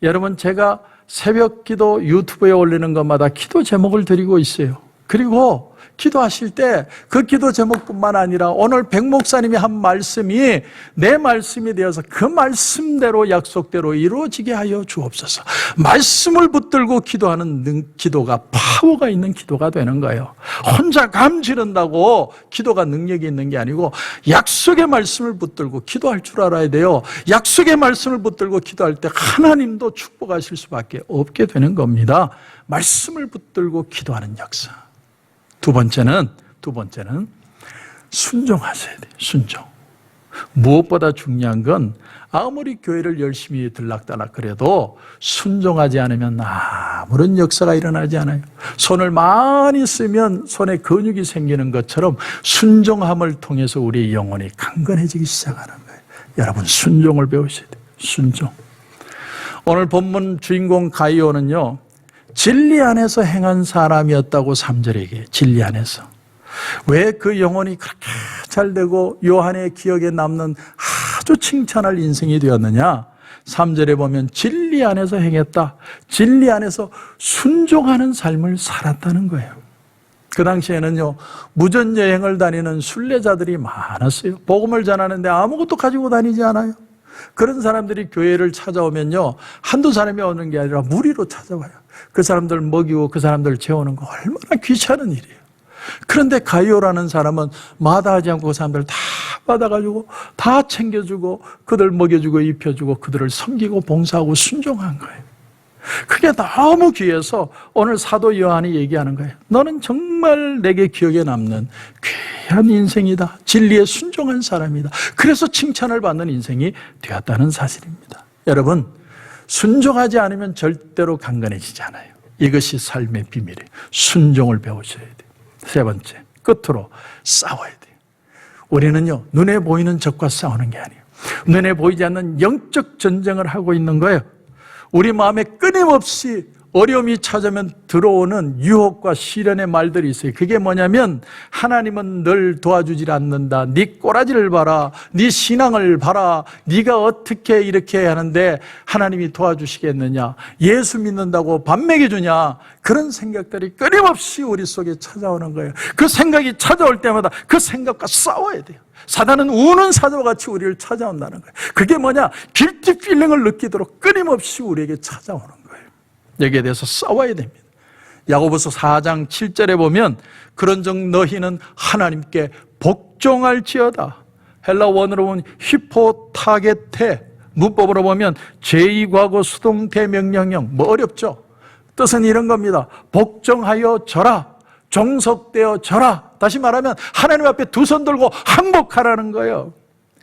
여러분 제가 새벽 기도 유튜브에 올리는 것마다 기도 제목을 드리고 있어요. 그리고 기도하실 때 그 기도 제목뿐만 아니라 오늘 백 목사님이 한 말씀이 내 말씀이 되어서 그 말씀대로 약속대로 이루어지게 하여 주옵소서. 말씀을 붙들고 기도하는 기도가 파워가 있는 기도가 되는 거예요. 혼자 감지른다고 기도가 능력이 있는 게 아니고 약속의 말씀을 붙들고 기도할 줄 알아야 돼요. 약속의 말씀을 붙들고 기도할 때 하나님도 축복하실 수밖에 없게 되는 겁니다. 말씀을 붙들고 기도하는 역사. 두 번째는 순종하셔야 돼요. 순종. 무엇보다 중요한 건 아무리 교회를 열심히 들락달락 그래도 순종하지 않으면 아무런 역사가 일어나지 않아요. 손을 많이 쓰면 손에 근육이 생기는 것처럼 순종함을 통해서 우리의 영혼이 강건해지기 시작하는 거예요. 여러분 순종을 배우셔야 돼요. 순종. 오늘 본문 주인공 가이오는요, 진리 안에서 행한 사람이었다고 3절에 얘기해요. 진리 안에서. 왜 그 영혼이 그렇게 잘 되고 요한의 기억에 남는 아주 칭찬할 인생이 되었느냐? 3절에 보면 진리 안에서 행했다. 진리 안에서 순종하는 삶을 살았다는 거예요. 그 당시에는요, 무전여행을 다니는 순례자들이 많았어요. 복음을 전하는데 아무것도 가지고 다니지 않아요. 그런 사람들이 교회를 찾아오면요, 한두 사람이 오는 게 아니라 무리로 찾아와요. 그 사람들 먹이고 그 사람들 재우는 거 얼마나 귀찮은 일이에요. 그런데 가이오라는 사람은 마다하지 않고 그 사람들 다 받아가지고 다 챙겨주고 그들 먹여주고 입혀주고 그들을 섬기고 봉사하고 순종한 거예요. 그게 너무 귀해서 오늘 사도 요한이 얘기하는 거예요. 너는 정말 내게 기억에 남는 귀한 인생이다. 진리에 순종한 사람이다. 그래서 칭찬을 받는 인생이 되었다는 사실입니다. 여러분, 순종하지 않으면 절대로 강건해지지 않아요. 이것이 삶의 비밀이에요. 순종을 배우셔야 돼요. 세 번째, 끝으로 싸워야 돼요. 우리는요, 눈에 보이는 적과 싸우는 게 아니에요. 눈에 보이지 않는 영적 전쟁을 하고 있는 거예요. 우리 마음에 끊임없이 어려움이 찾아오면 들어오는 유혹과 시련의 말들이 있어요. 그게 뭐냐면 하나님은 널 도와주질 않는다. 네 꼬라지를 봐라. 네 신앙을 봐라. 네가 어떻게 이렇게 하는데 하나님이 도와주시겠느냐. 예수 믿는다고 밥 먹여주냐. 그런 생각들이 끊임없이 우리 속에 찾아오는 거예요. 그 생각이 찾아올 때마다 그 생각과 싸워야 돼요. 사단은 우는 사자와 같이 우리를 찾아온다는 거예요. 그게 뭐냐? 길티 필링을 느끼도록 끊임없이 우리에게 찾아오는 거예요. 여기에 대해서 싸워야 됩니다. 야고보서 4장 7절에 보면 그런즉 너희는 하나님께 복종할지어다. 헬라 원어로 보면 히포타게테, 문법으로 보면 제2과거 수동태 명령형. 뭐 어렵죠? 뜻은 이런 겁니다. 복종하여 져라. 종속되어 져라. 다시 말하면 하나님 앞에 두 손 들고 항복하라는 거예요.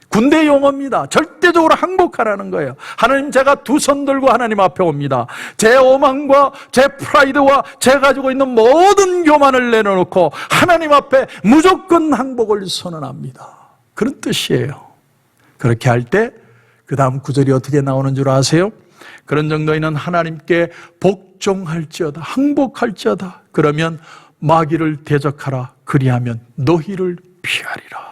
군대 용어입니다. 절대적으로 항복하라는 거예요. 하나님, 제가 두 손 들고 하나님 앞에 옵니다. 제 오만과 제 프라이드와 제가 가지고 있는 모든 교만을 내려놓고 하나님 앞에 무조건 항복을 선언합니다. 그런 뜻이에요. 그렇게 할 때 그 다음 구절이 어떻게 나오는 줄 아세요? 그런즉 너희는 하나님께 복종할지어다. 항복할지어다. 그러면 마귀를 대적하라. 그리하면 너희를 피하리라.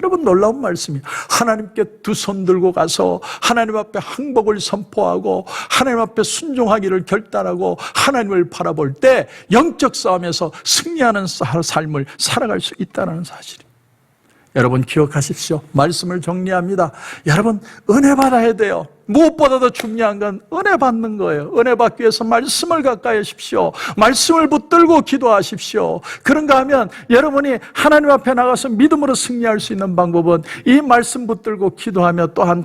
여러분, 놀라운 말씀이에요. 하나님께 두 손 들고 가서 하나님 앞에 항복을 선포하고 하나님 앞에 순종하기를 결단하고 하나님을 바라볼 때 영적 싸움에서 승리하는 삶을 살아갈 수 있다는 사실입니다. 여러분, 기억하십시오. 말씀을 정리합니다. 여러분, 은혜 받아야 돼요. 무엇보다도 중요한 건 은혜 받는 거예요. 은혜 받기 위해서 말씀을 가까이 하십시오. 말씀을 붙들고 기도하십시오. 그런가 하면 여러분이 하나님 앞에 나가서 믿음으로 승리할 수 있는 방법은 이 말씀 붙들고 기도하며 또한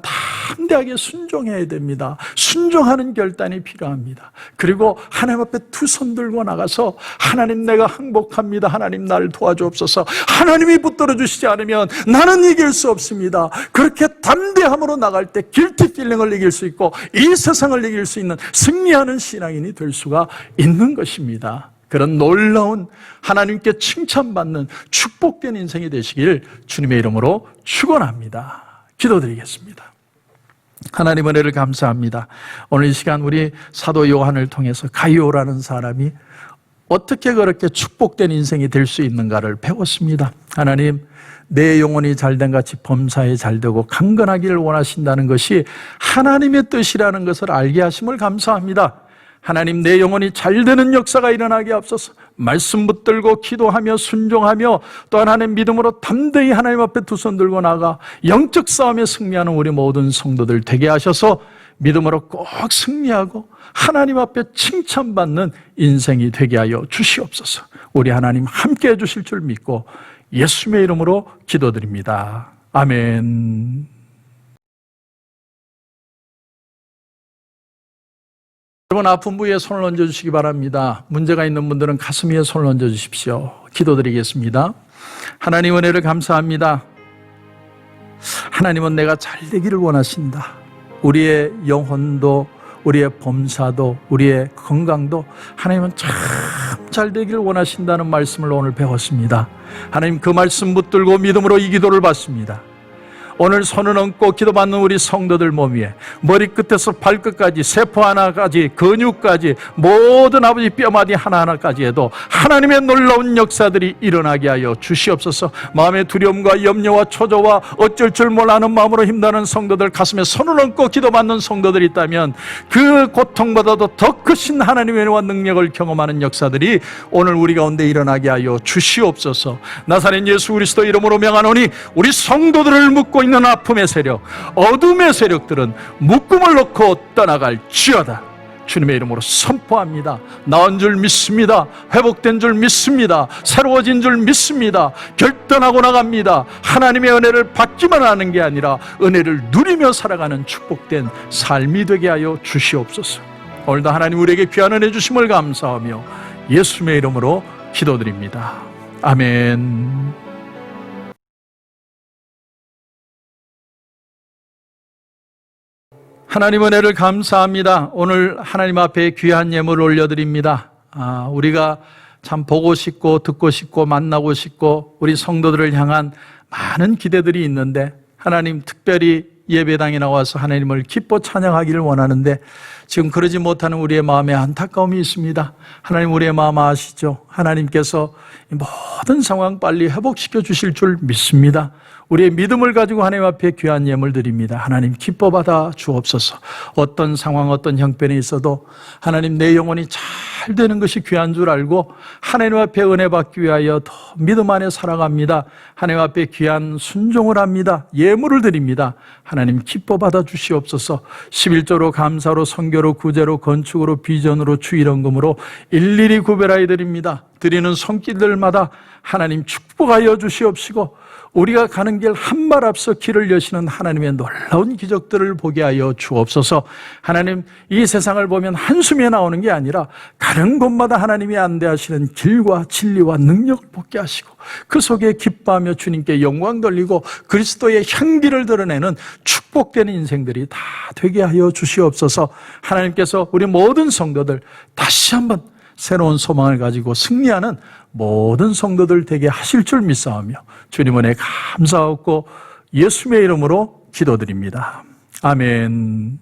담대하게 순종해야 됩니다. 순종하는 결단이 필요합니다. 그리고 하나님 앞에 두 손 들고 나가서 하나님, 내가 항복합니다. 하나님, 나를 도와주옵소서. 하나님이 붙들어 주시지 않으면 나는 이길 수 없습니다. 그렇게 담대함으로 나갈 때 길티 필링을 이길 수 있고 이 세상을 이길 수 있는 승리하는 신앙인이 될 수가 있는 것입니다. 그런 놀라운 하나님께 칭찬받는 축복된 인생이 되시길 주님의 이름으로 축원합니다. 기도드리겠습니다. 하나님, 은혜를 감사합니다. 오늘 이 시간 우리 사도 요한을 통해서 가이오라는 사람이 어떻게 그렇게 축복된 인생이 될 수 있는가를 배웠습니다. 하나님, 내 영혼이 잘된 같이 범사에 잘되고 강건하기를 원하신다는 것이 하나님의 뜻이라는 것을 알게 하심을 감사합니다. 하나님, 내 영혼이 잘되는 역사가 일어나게 앞서서 말씀 붙들고 기도하며 순종하며 또한 하나님 믿음으로 담대히 하나님 앞에 두 손 들고 나가 영적 싸움에 승리하는 우리 모든 성도들 되게 하셔서 믿음으로 꼭 승리하고 하나님 앞에 칭찬받는 인생이 되게 하여 주시옵소서. 우리 하나님 함께 해주실 줄 믿고 예수님의 이름으로 기도드립니다. 아멘. 여러분, 아픈 부위에 손을 얹어 주시기 바랍니다. 문제가 있는 분들은 가슴 위에 손을 얹어 주십시오. 기도드리겠습니다. 하나님, 은혜를 감사합니다. 하나님은 내가 잘 되기를 원하신다. 우리의 영혼도 우리의 범사도 우리의 건강도 하나님은 참 잘 되기를 원하신다는 말씀을 오늘 배웠습니다. 하나님, 그 말씀 붙들고 믿음으로 이 기도를 받습니다. 오늘 손을 얹고 기도받는 우리 성도들 몸 위에 머리끝에서 발끝까지 세포 하나까지 근육까지 모든 아버지 뼈마디 하나하나까지 해도 하나님의 놀라운 역사들이 일어나게 하여 주시옵소서. 마음의 두려움과 염려와 초조와 어쩔 줄 몰라하는 마음으로 힘드는 성도들, 가슴에 손을 얹고 기도받는 성도들이 있다면 그 고통보다도 더 크신 하나님의 은혜와 능력을 경험하는 역사들이 오늘 우리 가운데 일어나게 하여 주시옵소서. 나사렛 예수 그리스도 이름으로 명하노니 우리 성도들을 묶고 있는 아픔의 세력, 어둠의 세력들은 묶음을 놓고 떠나갈지어다. 주님의 이름으로 선포합니다. 나은 줄 믿습니다. 회복된 줄 믿습니다. 새로워진 줄 믿습니다. 결단하고 나갑니다. 하나님의 은혜를 받기만 하는 게 아니라 은혜를 누리며 살아가는 축복된 삶이 되게 하여 주시옵소서. 오늘도 하나님 우리에게 귀한 은혜 주심을 감사하며 예수님의 이름으로 기도드립니다. 아멘. 하나님 은혜를 감사합니다. 오늘 하나님 앞에 귀한 예물을 올려드립니다. 우리가 참 보고 싶고 듣고 싶고 만나고 싶고 우리 성도들을 향한 많은 기대들이 있는데 하나님 특별히 예배당에 나와서 하나님을 기뻐 찬양하기를 원하는데 지금 그러지 못하는 우리의 마음에 안타까움이 있습니다. 하나님 우리의 마음 아시죠? 하나님께서 모든 상황 빨리 회복시켜 주실 줄 믿습니다. 우리의 믿음을 가지고 하나님 앞에 귀한 예물 드립니다. 하나님 기뻐 받아 주옵소서. 어떤 상황 어떤 형편에 있어도 하나님 내 영혼이 잘 되는 것이 귀한 줄 알고 하나님 앞에 은혜 받기 위하여 더 믿음 안에 살아갑니다. 하나님 앞에 귀한 순종을 합니다. 예물을 드립니다. 하나님 기뻐 받아 주시옵소서. 11조로 감사로 선교로 구제로 건축으로 비전으로 주일헌금으로 일일이 구별하여 드립니다. 드리는 손길들마다 하나님 축복하여 주시옵시고 우리가 가는 길 한 발 앞서 길을 여시는 하나님의 놀라운 기적들을 보게 하여 주옵소서. 하나님 이 세상을 보면 한숨에 나오는 게 아니라 가는 곳마다 하나님이 안대하시는 길과 진리와 능력을 복게 하시고 그 속에 기뻐하며 주님께 영광 돌리고 그리스도의 향기를 드러내는 축복된 인생들이 다 되게 하여 주시옵소서. 하나님께서 우리 모든 성도들 다시 한번 새로운 소망을 가지고 승리하는 모든 성도들 되게 하실 줄 믿사오며 주님 은혜 감사하고 예수님의 이름으로 기도드립니다. 아멘.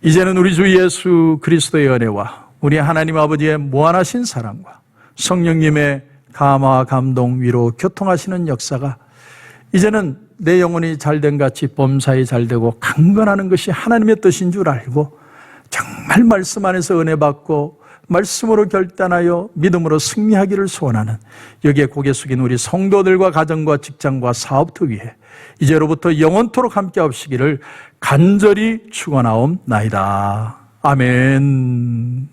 이제는 우리 주 예수 그리스도의 은혜와 우리 하나님 아버지의 무한하신 사랑과 성령님의 감화 감동 위로 교통하시는 역사가 이제는 내 영혼이 잘된 같이 범사에 잘되고 강건하는 것이 하나님의 뜻인 줄 알고 정말 말씀 안에서 은혜 받고 말씀으로 결단하여 믿음으로 승리하기를 소원하는 여기에 고개 숙인 우리 성도들과 가정과 직장과 사업터 위에 이제로부터 영원토록 함께 하시기를 간절히 축원하옵나이다. 아멘.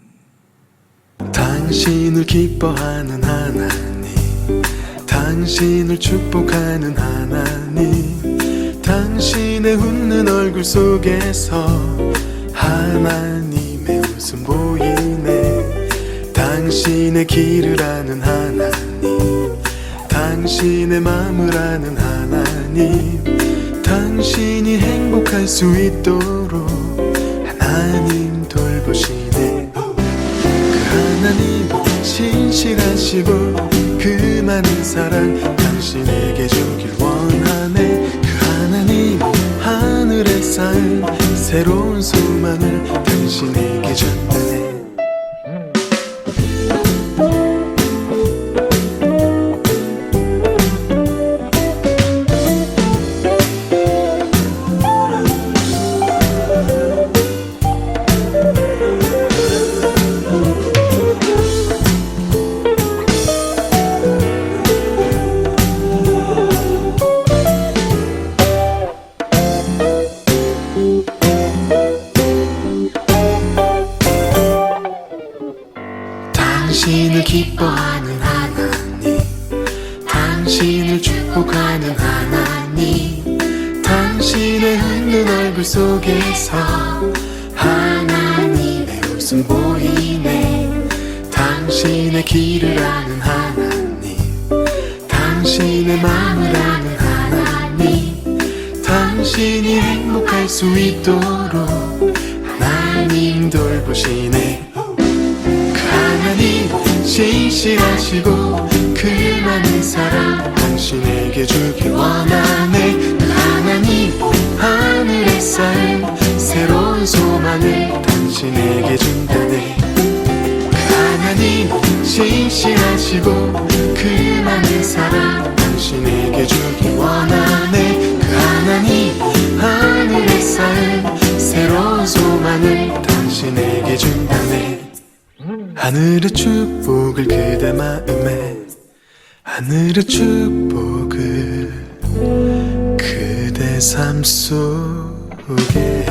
당신을 기뻐하는 하나님, 당신을 축복하는 하나님, 당신의 웃는 얼굴 속에서 하나님의 웃음 보이네. 당신의 길을 아는 하나님, 당신의 마음을 아는 하나님, 당신이 행복할 수 있도록 하나님 돌보시네. 그 하나님 신실하시고 그 많은 사랑 당신에게 주길 원하네. 그 하나님 하늘에 쌓은 새로운 소망을 당신에게 준다네. 당신을 기뻐하는 하나님, 당신을 축복하는 하나님, 당신의 웃는 얼굴 속에서 하나님의 웃음 보이네. 당신의 길을 아는 하나님, 당신의 마음을 아는 하나님, 당신이 행복할 수 있도록 하나님 돌보시네. 하나님 신실하시고 그 많은 사랑 당신에게 주길 원하네. 그 하나님 하늘에 쌓인 새로운 소망을 당신에게 준다네. 그 하나님 신실하시고 그 많은 사랑 당신에게 주길 원하네. 그 하나님 하늘에 쌓인 새로운 소망을 당신에게 준다네. 하늘의 축복을 그대 마음에, 하늘의 축복을 그대 삶 속에